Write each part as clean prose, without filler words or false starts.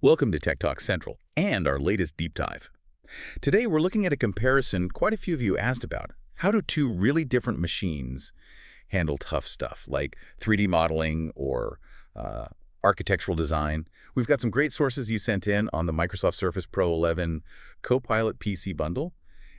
Welcome to Tech Talk Central and our latest deep dive. Today we're looking at a comparison quite a few of you asked about. How do two really different machines handle tough stuff like 3D modeling or architectural design? We've got some great sources you sent in on the Microsoft Surface Pro 11 Copilot PC bundle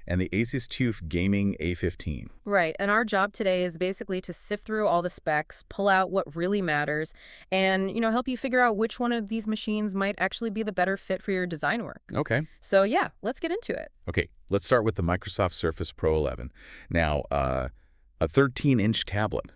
and the ASUS TUF Gaming A15. Right, and our job today is basically to sift through all the specs, pull out what really matters, and, help you figure out which one of these machines might actually be the better fit for your design work. Okay. So yeah, let's get into it. Okay, let's start with the Microsoft Surface Pro 11. Now, a 13-inch tablet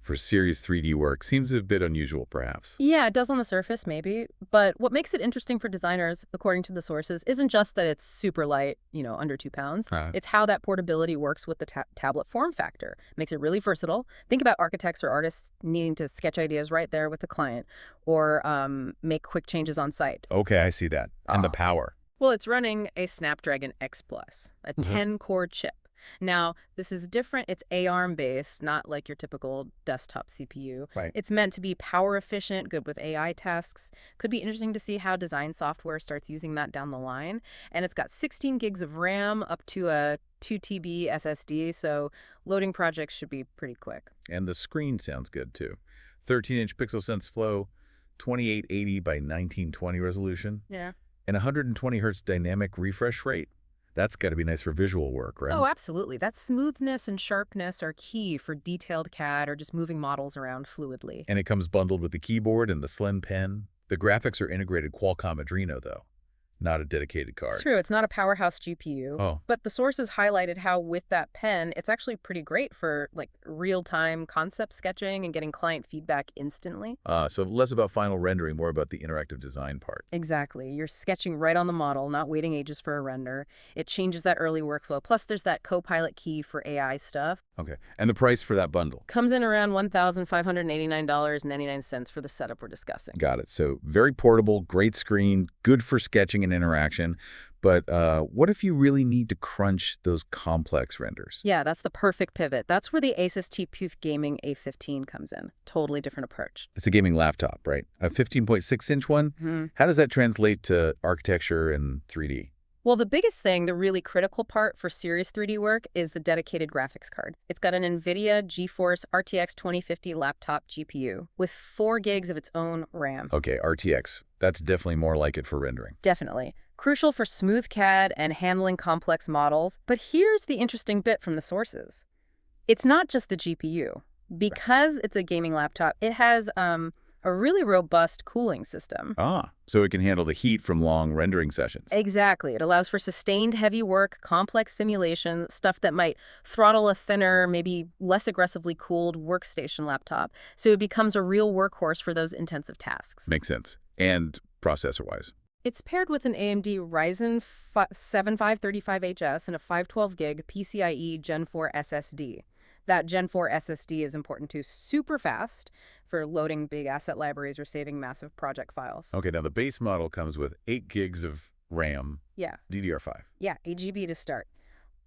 for serious 3D work seems a bit unusual, perhaps. Yeah, it does on the surface, maybe, but what makes it interesting for designers, according to the sources, isn't just that it's super light, under 2 pounds. It's how that portability works with the tablet form factor. Makes it really versatile. Think about architects or artists needing to sketch ideas right there with the client or make quick changes on site. Okay, I see that. And the power. Well, it's running a Snapdragon X Plus, a 10-core chip. Now, this is different. It's ARM-based, not like your typical desktop CPU. Right. It's meant to be power efficient, good with AI tasks. Could be interesting to see how design software starts using that down the line. And it's got 16 gigs of RAM up to a 2 TB SSD, so loading projects should be pretty quick. And the screen sounds good, too. 13-inch pixel sense flow, 2880 by 1920 resolution. Yeah. And 120 hertz dynamic refresh rate. That's got to be nice for visual work, right? Oh, absolutely. That smoothness and sharpness are key for detailed CAD or just moving models around fluidly. And it comes bundled with the keyboard and the slim pen. The graphics are integrated Qualcomm Adreno, though, not a dedicated card. It's true. It's not a powerhouse GPU. Oh. But the sources highlighted how with that pen, it's actually pretty great for real-time concept sketching and getting client feedback instantly. So less about final rendering, more about the interactive design part. Exactly. You're sketching right on the model, not waiting ages for a render. It changes that early workflow. Plus, there's that Copilot key for AI stuff. Okay. And the price for that bundle? Comes in around $1,589.99 for the setup we're discussing. Got it. So very portable, great screen, good for sketching and interaction. But what if you really need to crunch those complex renders? Yeah, that's the perfect pivot. That's where the ASUS TUF Gaming A15 comes in. Totally different approach. It's a gaming laptop, right? A 15.6-inch one? Mm-hmm. How does that translate to architecture and 3D? Well, the biggest thing, the really critical part for serious 3D work is the dedicated graphics card. It's got an NVIDIA GeForce RTX 2050 laptop GPU with 4 gigs of its own RAM. Okay, RTX. That's definitely more like it for rendering. Definitely. Crucial for smooth CAD and handling complex models. But here's the interesting bit from the sources. It's not just the GPU. Because it's a gaming laptop, it has a really robust cooling system. So it can handle the heat from long rendering sessions. Exactly. It allows for sustained heavy work, complex simulation, stuff that might throttle a thinner, maybe less aggressively cooled workstation laptop. So it becomes a real workhorse for those intensive tasks. Makes sense. And processor-wise? It's paired with an AMD Ryzen 7 535HS and a 512 gig PCIe Gen 4 SSD. That Gen 4 SSD is important too. Super fast for loading big asset libraries or saving massive project files. Okay, now the base model comes with 8 gigs of RAM. Yeah. DDR5. Yeah, 8 GB to start.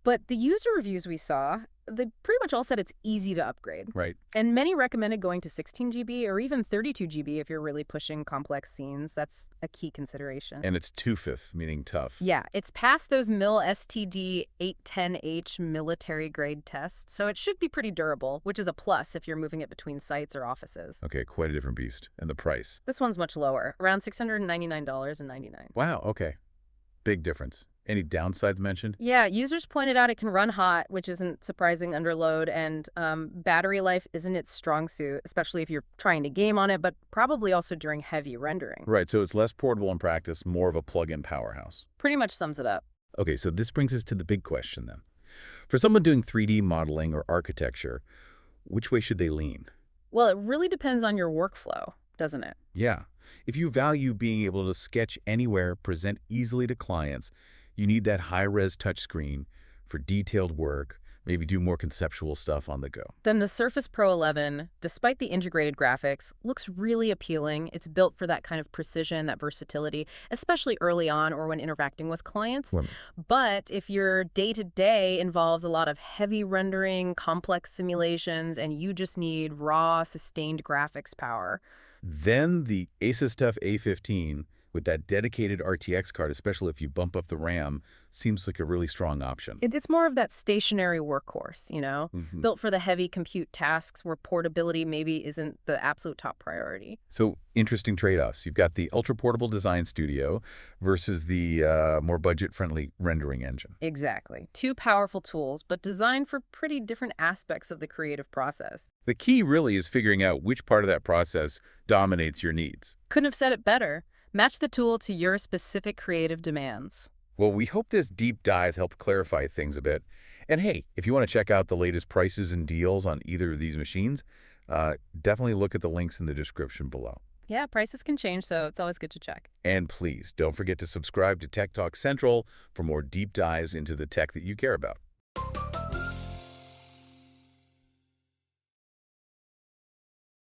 But the user reviews we saw, they pretty much all said it's easy to upgrade. Right. And many recommended going to 16 GB or even 32 GB if you're really pushing complex scenes. That's a key consideration. And it's TUF, meaning tough. Yeah, it's past those MIL STD 810H military grade tests, so it should be pretty durable, which is a plus if you're moving it between sites or offices. Okay, quite a different beast. And the price? This one's much lower, around $699.99. Wow, okay. Big difference. Any downsides mentioned? Yeah, users pointed out it can run hot, which isn't surprising under load, and battery life isn't its strong suit, especially if you're trying to game on it, but probably also during heavy rendering. Right, so it's less portable in practice, more of a plug-in powerhouse. Pretty much sums it up. Okay, so this brings us to the big question then. For someone doing 3D modeling or architecture, which way should they lean? Well, it really depends on your workflow, doesn't it? Yeah. If you value being able to sketch anywhere, present easily to clients, you need that high-res touchscreen for detailed work, maybe do more conceptual stuff on the go. Then the Surface Pro 11, despite the integrated graphics, looks really appealing. It's built for that kind of precision, that versatility, especially early on or when interacting with clients. But if your day-to-day involves a lot of heavy rendering, complex simulations, and you just need raw, sustained graphics power, Then the ASUS TUF A15 with that dedicated RTX card, especially if you bump up the RAM, seems like a really strong option. It's more of that stationary workhorse, Hmm. built for the heavy compute tasks where portability maybe isn't the absolute top priority. So interesting trade-offs. You've got the ultra-portable design studio versus the more budget-friendly rendering engine. Exactly. Two powerful tools, but designed for pretty different aspects of the creative process. The key really is figuring out which part of that process dominates your needs. Couldn't have said it better. Match the tool to your specific creative demands. Well, we hope this deep dive helped clarify things a bit. And hey, if you want to check out the latest prices and deals on either of these machines, definitely look at the links in the description below. Yeah, prices can change, so it's always good to check. And please, don't forget to subscribe to Tech Talk Central for more deep dives into the tech that you care about.